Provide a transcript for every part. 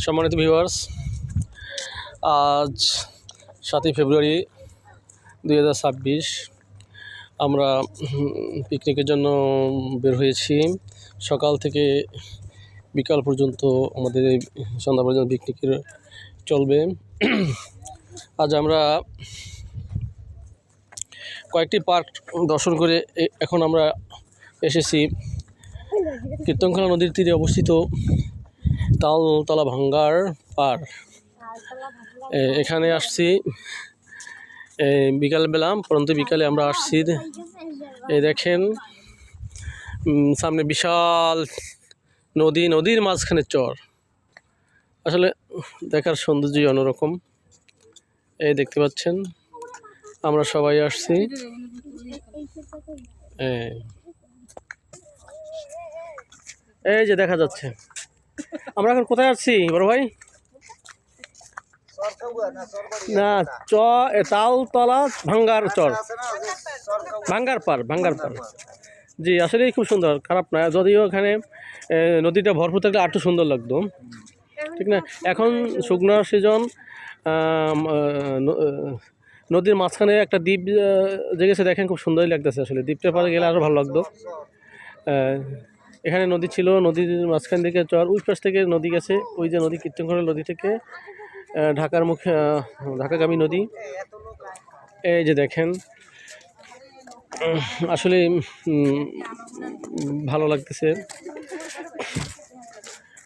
সম্মানিত ভিউয়ার্স, আজ 7ই ফেব্রুয়ারি 2026 আমরা পিকনিকের জন্য বের হয়েছি। সকাল থেকে বিকাল পর্যন্ত আমাদের এই সন্ধ্যা পর্যন্ত পিকনিকের চলবে। আজ আমরা কয়েকটি পার্ক দর্শন করে এখন আমরা এসেছি কীর্তনখোলা নদীর তীরে অবস্থিত তালতলা ভাঙ্গার পার। এখানে আসছি বিকালবেলা, পরন্তু বিকালে আমরা আসছি। এই দেখেন সামনে বিশাল নদী, নদীর মাঝখানে চর। আসলে দেখার সৌন্দর্য অন্যরকম। এই দেখতে পাচ্ছেন আমরা সবাই আসছি। এই যে দেখা যাচ্ছে। আমরা এখন কোথায় আসছি বড় ভাই? না, তালতলা ভাঙ্গার চর, ভাঙ্গার পার। জি, আসলেই খুব সুন্দর, খারাপ না। যদিও এখানে নদীটা ভরপুর থাকলে আরও সুন্দর লাগতো, ঠিক না? এখন শুকনো সিজন, নদীর মাঝখানে একটা দ্বীপ জেগেছে, দেখেন খুব সুন্দরই লাগতেছে। আসলে দ্বীপটা পারে গেলে আরও ভালো লাগতো। এখানে নদী ছিল, নদীর মাঝখান থেকে চর, ওই পাশ থেকে নদী গেছে। ওই যে নদী, কীর্তনখোলা নদী থেকে ঢাকার মুখে, ঢাকাগামী নদী। এই যে দেখেন, আসলে ভালো লাগতেছে।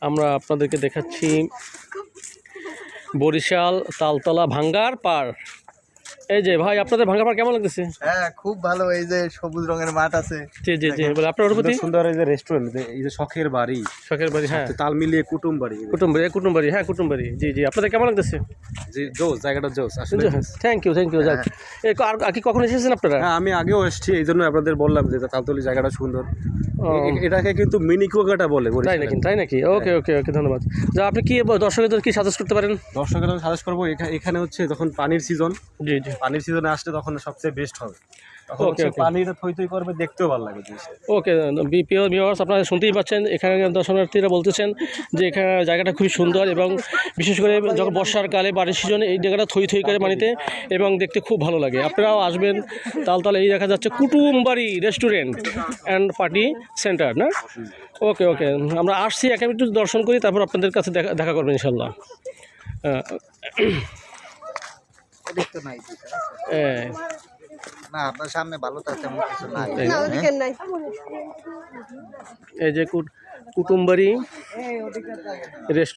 আমরা আপনাদেরকে দেখাচ্ছি বরিশাল তালতলা ভাঙ্গার পার। এই যে ভাই, আপনাদের ভাঙ্গার পার কেমন লাগতেছে? হ্যাঁ, খুব ভালো। এই যে সবুজ রঙের মাঠ আছে। জি জি জি, বলে আপনার অনুভূতি? সুন্দর। এই যে রেস্টুরেন্ট, এই যে শখের বাড়ি, হ্যাঁ, তাল মিলিয়ে কুটুম বাড়ি। হ্যাঁ, কুটুম বাড়ি। জি জি, আপনাদের কেমন লাগতেছে? জি, জোস, জায়গাটা জোস আসলে। Thank you. যাক, আর কি কখন এসেছেন আপনারা? হ্যাঁ, আমি আগেও এসেছি, এই জন্য আপনাদের বললাম যে তালতলি জায়গাটা সুন্দর। এটাকে কিন্তু মিনি কুয়াকাটা বলে। তাই নাকি? ওকে, ধন্যবাদ। যা, আপনি কি দর্শকদের কি সাজেস্ট করতে পারেন? দর্শকের আমি সাজেস্ট করবো, এখানে হচ্ছে যখন পানির সিজন, জি, পানির সিজনে আসলে তখন সবচেয়ে বেস্ট হবে। পানিটা থই করবে, দেখতেও ভালো লাগে। ওকে, প্রিয় ভিউয়ার্স, আপনারা শুনতেই পাচ্ছেন, এখানে দর্শনার্থীরা বলতেছেন যে এখানে জায়গাটা খুবই সুন্দর, এবং বিশেষ করে যখন বর্ষার কালে, বাড়ির সিজনে এই জায়গাটা থই করে পানিতে, এবং দেখতে খুব ভালো লাগে। আপনারাও আসবেন তালতলা। এই দেখা যাচ্ছে Kutumbari restaurant and party centre, না? ওকে, আমরা আসছি, এখানে একটু দর্শন করি, তারপর আপনাদের কাছে দেখা করবেন ইনশাল্লাহ। না, আপনার সামনে ভালো তো তেমন কিছু নাই। এই যে কুটুমবাড়ি রেস্টুরেন্ট।